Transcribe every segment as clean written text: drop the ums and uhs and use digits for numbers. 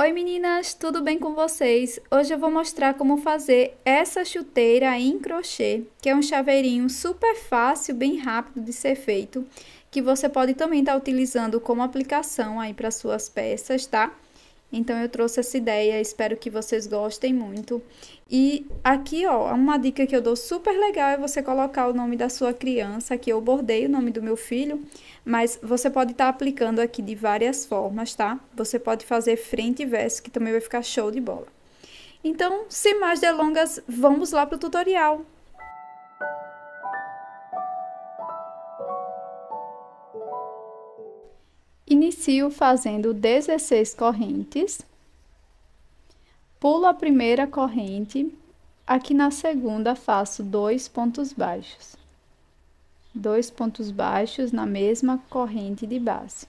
Oi meninas, tudo bem com vocês? Hoje eu vou mostrar como fazer essa chuteira em crochê, que é um chaveirinho super fácil, bem rápido de ser feito, que você pode também estar utilizando como aplicação aí para suas peças, tá? Então eu trouxe essa ideia, espero que vocês gostem muito. E aqui, ó, uma dica que eu dou super legal é você colocar o nome da sua criança. Aqui eu bordei o nome do meu filho, mas você pode estar aplicando aqui de várias formas, tá? Você pode fazer frente e verso, que também vai ficar show de bola. Então, sem mais delongas, vamos lá pro tutorial. Inicio fazendo 16 correntes. Pulo a primeira corrente, aqui na segunda faço 2 pontos baixos. 2 pontos baixos na mesma corrente de base.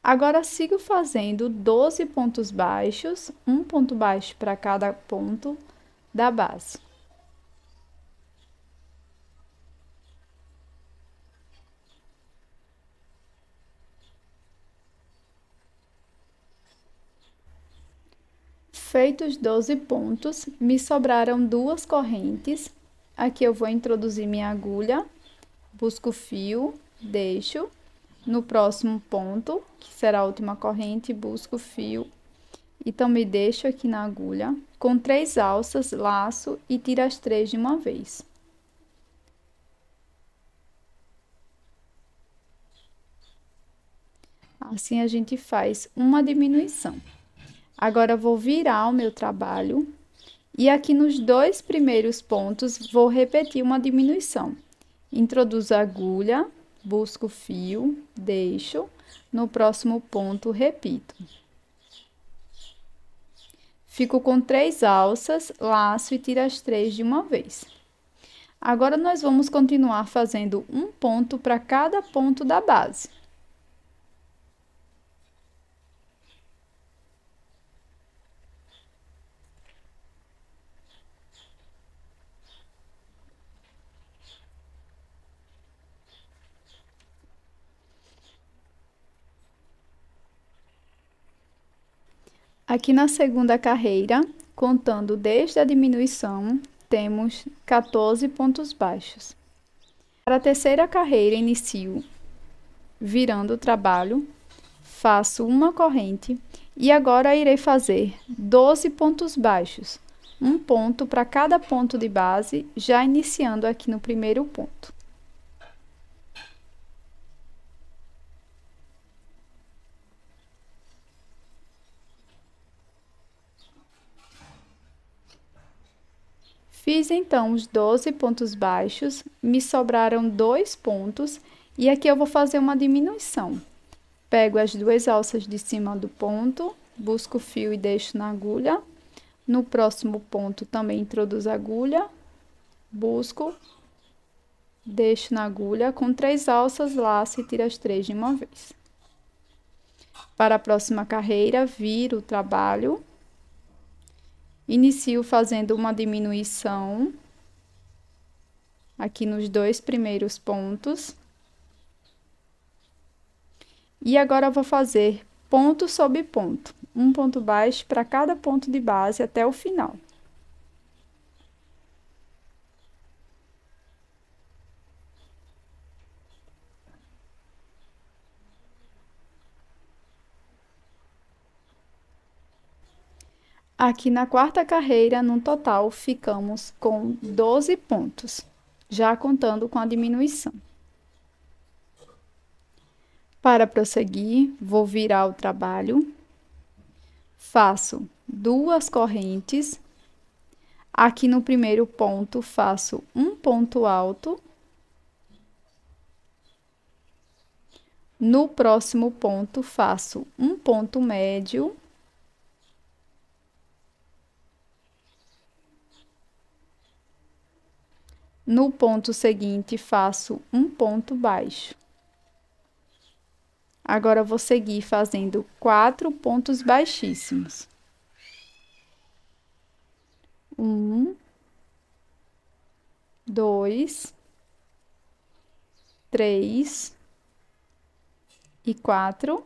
Agora, sigo fazendo 12 pontos baixos, um ponto baixo para cada ponto da base. Feitos 12 pontos, me sobraram duas correntes. Aqui eu vou introduzir minha agulha, busco o fio, deixo. No próximo ponto, que será a última corrente, busco o fio e também deixo aqui na agulha. Com 3 alças, laço e tiro as 3 de uma vez. Assim a gente faz uma diminuição. Agora, vou virar o meu trabalho e aqui nos 2 primeiros pontos vou repetir uma diminuição. Introduzo a agulha, busco o fio, deixo, no próximo ponto repito. Fico com 3 alças, laço e tiro as 3 de uma vez. Agora, nós vamos continuar fazendo um ponto para cada ponto da base. Aqui na segunda carreira, contando desde a diminuição, temos 14 pontos baixos. Para a terceira carreira, inicio virando o trabalho, faço uma corrente e agora irei fazer 12 pontos baixos, um ponto para cada ponto de base, já iniciando aqui no primeiro ponto. Fiz então os 12 pontos baixos, me sobraram 2 pontos e aqui eu vou fazer uma diminuição. Pego as 2 alças de cima do ponto, busco o fio e deixo na agulha. No próximo ponto também introduzo a agulha, busco, deixo na agulha, com 3 alças, laço e tiro as 3 de uma vez. Para a próxima carreira, viro o trabalho. Inicio fazendo uma diminuição aqui nos 2 primeiros pontos. E agora, eu vou fazer ponto sobre ponto, um ponto baixo para cada ponto de base até o final. Aqui na quarta carreira, no total, ficamos com 12 pontos, já contando com a diminuição. Para prosseguir, vou virar o trabalho, faço 2 correntes. Aqui no primeiro ponto, faço um ponto alto. No próximo ponto, faço um ponto médio. No ponto seguinte, faço um ponto baixo. Agora, vou seguir fazendo 4 pontos baixíssimos. 1, 2, 3 e 4.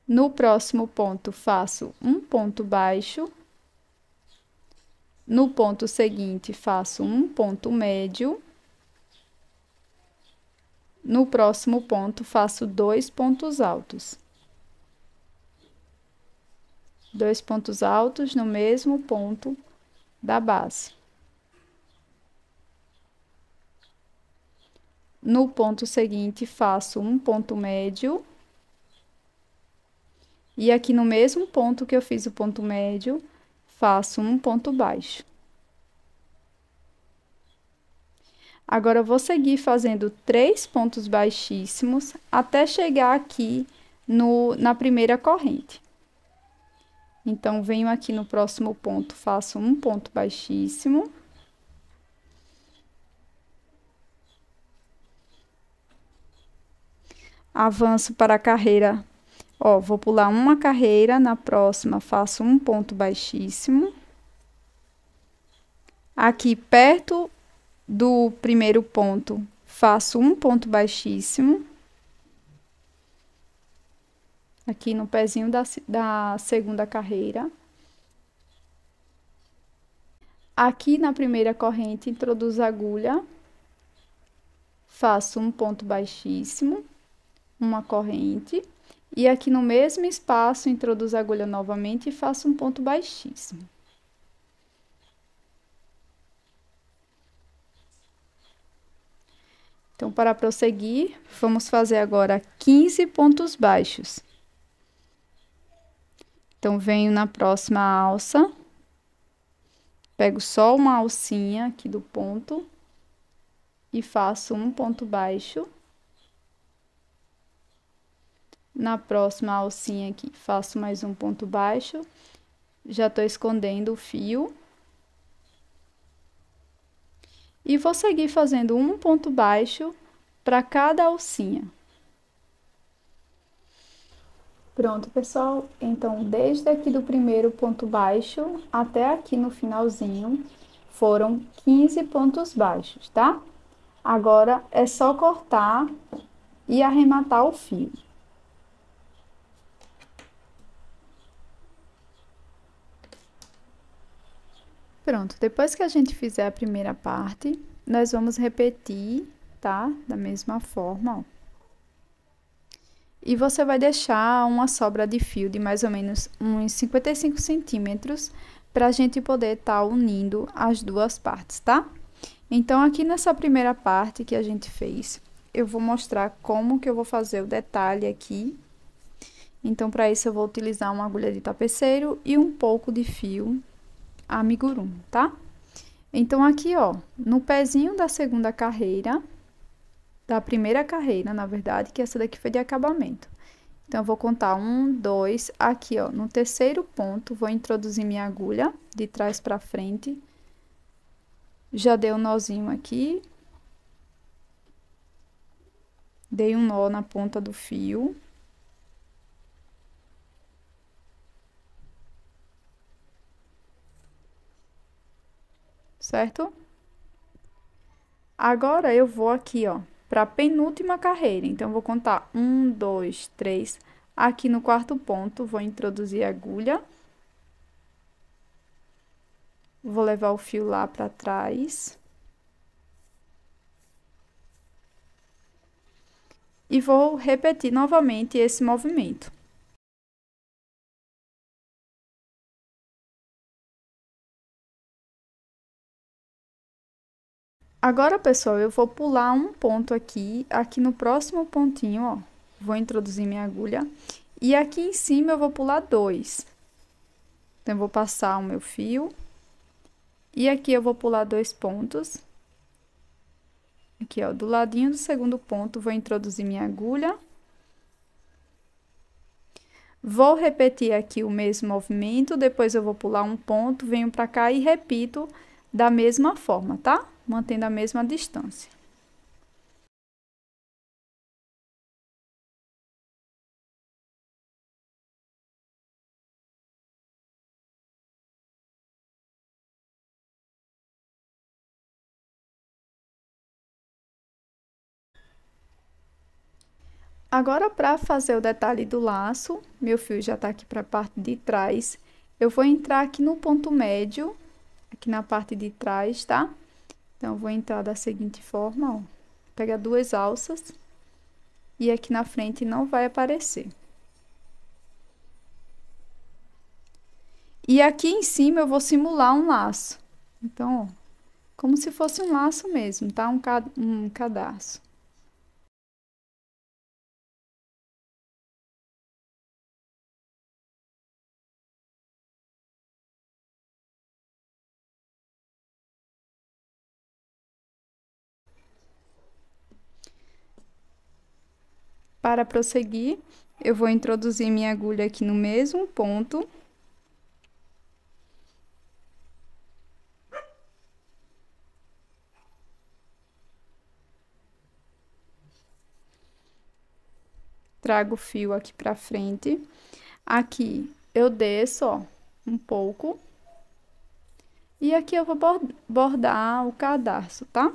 No próximo ponto, faço um ponto baixo. No ponto seguinte, faço um ponto médio. No próximo ponto, faço 2 pontos altos. 2 pontos altos no mesmo ponto da base. No ponto seguinte, faço um ponto médio. E aqui no mesmo ponto que eu fiz o ponto médio, faço um ponto baixo. Agora, eu vou seguir fazendo 3 pontos baixíssimos até chegar aqui na primeira corrente. Então, venho aqui no próximo ponto, faço um ponto baixíssimo. Avanço para a carreira. Ó, vou pular uma carreira, na próxima faço um ponto baixíssimo. Aqui perto do primeiro ponto, faço um ponto baixíssimo. Aqui no pezinho da segunda carreira. Aqui na primeira corrente, introduzo a agulha. Faço um ponto baixíssimo, uma corrente. E aqui no mesmo espaço, introduzo a agulha novamente e faço um ponto baixíssimo. Então, para prosseguir, vamos fazer agora 15 pontos baixos. Então, venho na próxima alça, pego só uma alcinha aqui do ponto e faço um ponto baixo. Na próxima alcinha aqui, faço mais um ponto baixo, já tô escondendo o fio. E vou seguir fazendo um ponto baixo para cada alcinha. Pronto, pessoal. Então, desde aqui do primeiro ponto baixo até aqui no finalzinho, foram 15 pontos baixos, tá? Agora, é só cortar e arrematar o fio. Pronto, depois que a gente fizer a primeira parte, nós vamos repetir, tá? Da mesma forma, ó. E você vai deixar uma sobra de fio de mais ou menos uns 55 centímetros para a gente poder estar unindo as duas partes, tá? Então, aqui nessa primeira parte que a gente fez, eu vou mostrar como que eu vou fazer o detalhe aqui. Então, para isso, eu vou utilizar uma agulha de tapeceiro e um pouco de fio amigurumi, tá? Então, aqui, ó, no pezinho da segunda carreira, da primeira carreira, na verdade, que essa daqui foi de acabamento. Então, eu vou contar 1, 2, aqui, ó, no terceiro ponto, vou introduzir minha agulha de trás pra frente. Já dei um nozinho aqui. Dei um nó na ponta do fio. Certo? Agora, eu vou aqui, ó, para a penúltima carreira. Então, vou contar 1, 2, 3. Aqui no quarto ponto, vou introduzir a agulha. Vou levar o fio lá para trás. E vou repetir novamente esse movimento. Agora, pessoal, eu vou pular um ponto aqui no próximo pontinho, ó, vou introduzir minha agulha, e aqui em cima eu vou pular 2. Então, eu vou passar o meu fio, e aqui eu vou pular 2 pontos. Aqui, ó, do ladinho do segundo ponto, vou introduzir minha agulha. Vou repetir aqui o mesmo movimento, depois eu vou pular um ponto, venho pra cá e repito da mesma forma, tá? Mantendo a mesma distância. Agora, para fazer o detalhe do laço, meu fio já tá aqui para a parte de trás. Eu vou entrar aqui no ponto médio, aqui na parte de trás, tá? Então, eu vou entrar da seguinte forma, ó. Pega duas alças e aqui na frente não vai aparecer. E aqui em cima eu vou simular um laço. Então, ó, como se fosse um laço mesmo, tá? Um cadarço. Para prosseguir, eu vou introduzir minha agulha aqui no mesmo ponto. Trago o fio aqui pra frente. Aqui eu desço, ó, um pouco. E aqui eu vou bordar o cadarço, tá?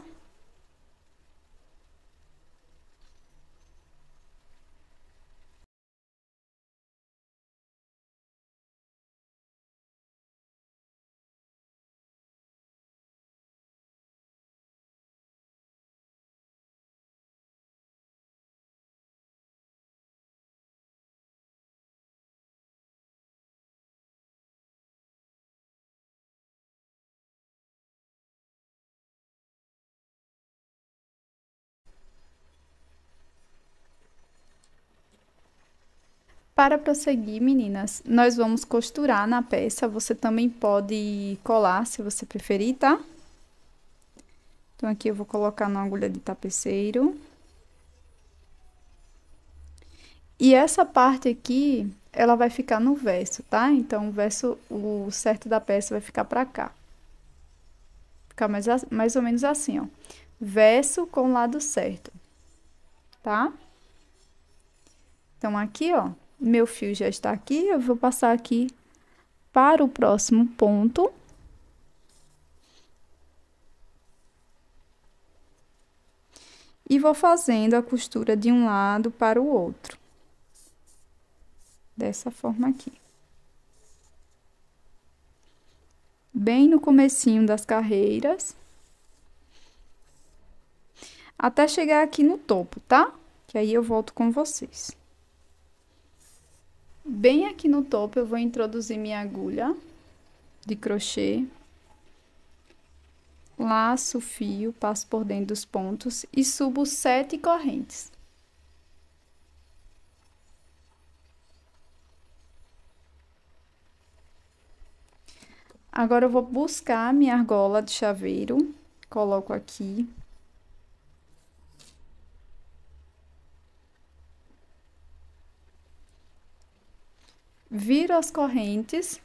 Para prosseguir, meninas, nós vamos costurar na peça. Você também pode colar, se você preferir, tá? Então, aqui eu vou colocar na agulha de tapeceiro. E essa parte aqui, ela vai ficar no verso, tá? Então, o certo da peça vai ficar pra cá. Ficar mais ou menos assim, ó. Verso com o lado certo, tá? Então, aqui, ó, meu fio já está aqui. Eu vou passar aqui para o próximo ponto. E vou fazendo a costura de um lado para o outro. Dessa forma aqui. Bem no comecinho das carreiras. Até chegar aqui no topo, tá? Que aí eu volto com vocês. Bem aqui no topo, eu vou introduzir minha agulha de crochê. Laço o fio, passo por dentro dos pontos e subo 7 correntes. Agora, eu vou buscar minha argola de chaveiro, coloco aqui. Viro as correntes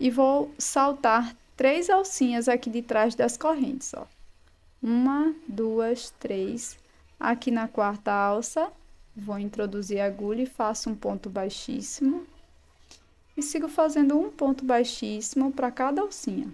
e vou saltar 3 alcinhas aqui de trás das correntes, ó. 1, 2, 3. Aqui na quarta alça, vou introduzir a agulha e faço um ponto baixíssimo. E sigo fazendo um ponto baixíssimo para cada alcinha.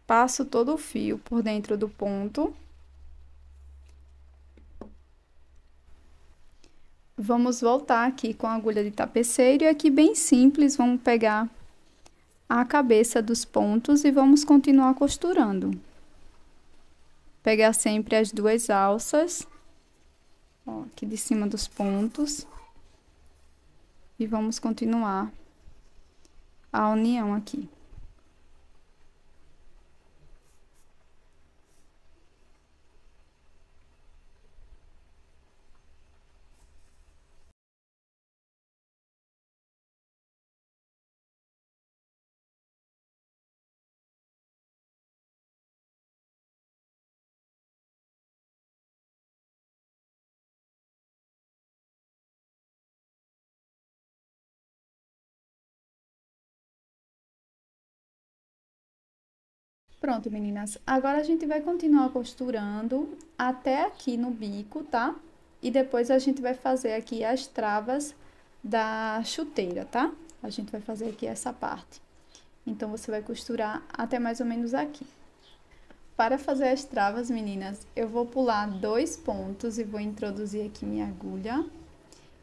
Passo todo o fio por dentro do ponto. Vamos voltar aqui com a agulha de tapeceiro e aqui bem simples, vamos pegar a cabeça dos pontos e vamos continuar costurando. Pegar sempre as duas alças, ó, aqui de cima dos pontos. E vamos continuar a união aqui. Pronto, meninas. Agora a gente vai continuar costurando até aqui no bico, tá? E depois a gente vai fazer aqui as travas da chuteira, tá? A gente vai fazer aqui essa parte. Então, você vai costurar até mais ou menos aqui. Para fazer as travas, meninas, eu vou pular 2 pontos e vou introduzir aqui minha agulha.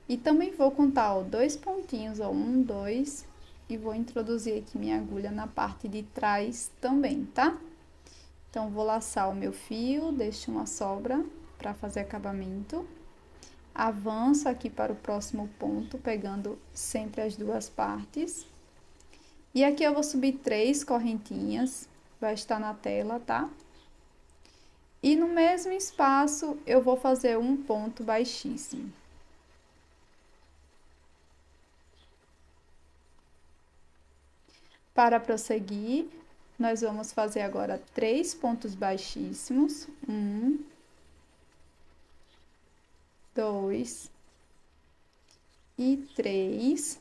E também vou contar, ó, 2 pontinhos, ó, 1, 2, e vou introduzir aqui minha agulha na parte de trás também, tá? Então, vou laçar o meu fio, deixo uma sobra para fazer acabamento. Avanço aqui para o próximo ponto, pegando sempre as duas partes. E aqui eu vou subir 3 correntinhas, vai estar na tela, tá? E no mesmo espaço, eu vou fazer um ponto baixíssimo. Para prosseguir, nós vamos fazer agora 3 pontos baixíssimos. 1, 2 e 3.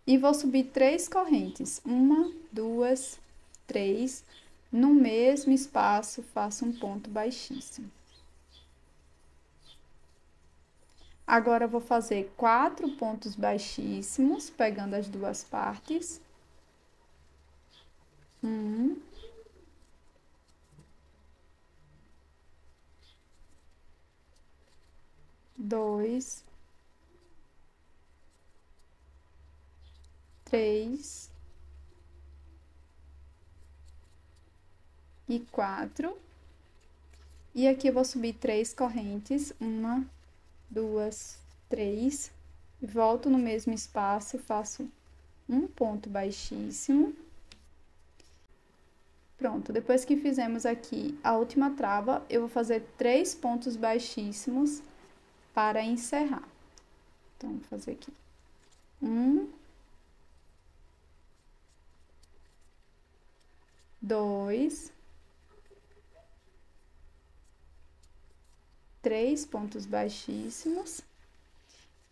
E vou subir 3 correntes. 1, 2, 3. No mesmo espaço, faço um ponto baixíssimo. Agora, vou fazer 4 pontos baixíssimos, pegando as duas partes. 1, 2, 3 e 4. E aqui eu vou subir 3 correntes, 1, 2, 3. Volto no mesmo espaço, faço um ponto baixíssimo. Pronto, depois que fizemos aqui a última trava, eu vou fazer 3 pontos baixíssimos para encerrar. Então, vou fazer aqui 1, 2, 3 pontos baixíssimos.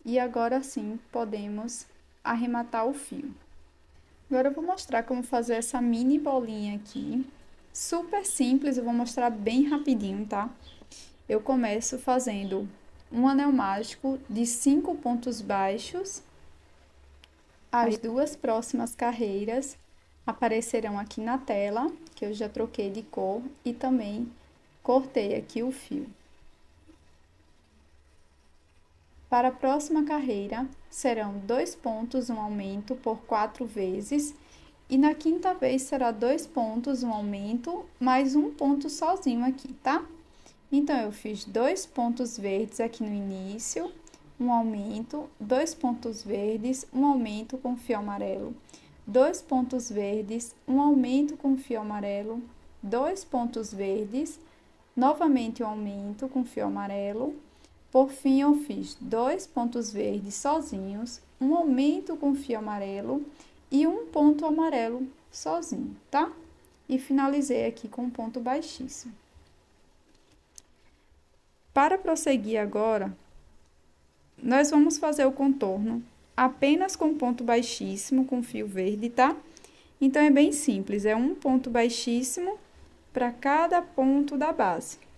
E agora sim, podemos arrematar o fio. Agora eu vou mostrar como fazer essa mini bolinha aqui. Super simples, eu vou mostrar bem rapidinho, tá? Eu começo fazendo um anel mágico de 5 pontos baixos. As duas próximas carreiras aparecerão aqui na tela, que eu já troquei de cor, e também cortei aqui o fio. Para a próxima carreira, serão 2 pontos, um aumento por 4 vezes, e na quinta vez será 2 pontos, um aumento, mais um ponto sozinho aqui, tá? Então, eu fiz 2 pontos verdes aqui no início, um aumento, 2 pontos verdes, um aumento com fio amarelo, 2 pontos verdes, um aumento com fio amarelo, 2 pontos verdes, novamente um aumento com fio amarelo. Por fim, eu fiz 2 pontos verdes sozinhos, um aumento com fio amarelo e um ponto amarelo sozinho, tá? E finalizei aqui com um ponto baixíssimo. Para prosseguir agora, nós vamos fazer o contorno apenas com ponto baixíssimo, com fio verde, tá? Então, é bem simples, é um ponto baixíssimo para cada ponto da base.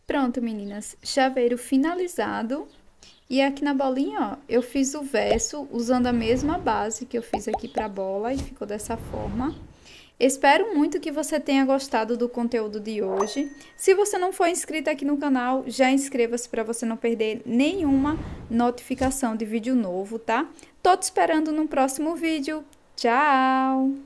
Pronto, meninas, chaveiro finalizado. E aqui na bolinha, ó, eu fiz o verso usando a mesma base que eu fiz aqui pra bola e ficou dessa forma. Espero muito que você tenha gostado do conteúdo de hoje. Se você não for inscrito aqui no canal, já inscreva-se para você não perder nenhuma notificação de vídeo novo, tá? Tô te esperando no próximo vídeo. Tchau!